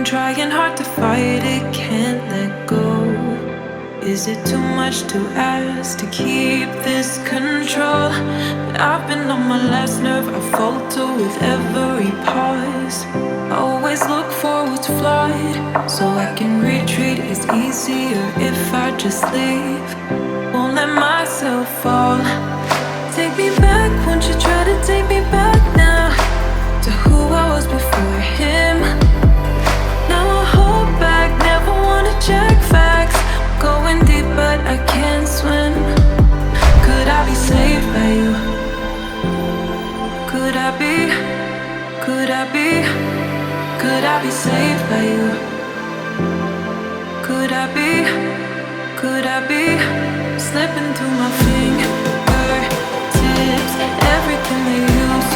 trying hard to fight it, can't let go. Is it too much to ask to keep this control? But I've been on my last nerve, I falter with every pause. I always look for what's flawed, so I can retreat. It's easier if I just leave, won't let myself fall. Take me back, won't you try to take me back now to who I was before him. Now I hold back, never wanna check facts. Going deep but I can't swim. Could I be saved by you? Could I be, could I be, could I be saved by you? Could I be, could I be slipping through my fingertips? Everything they use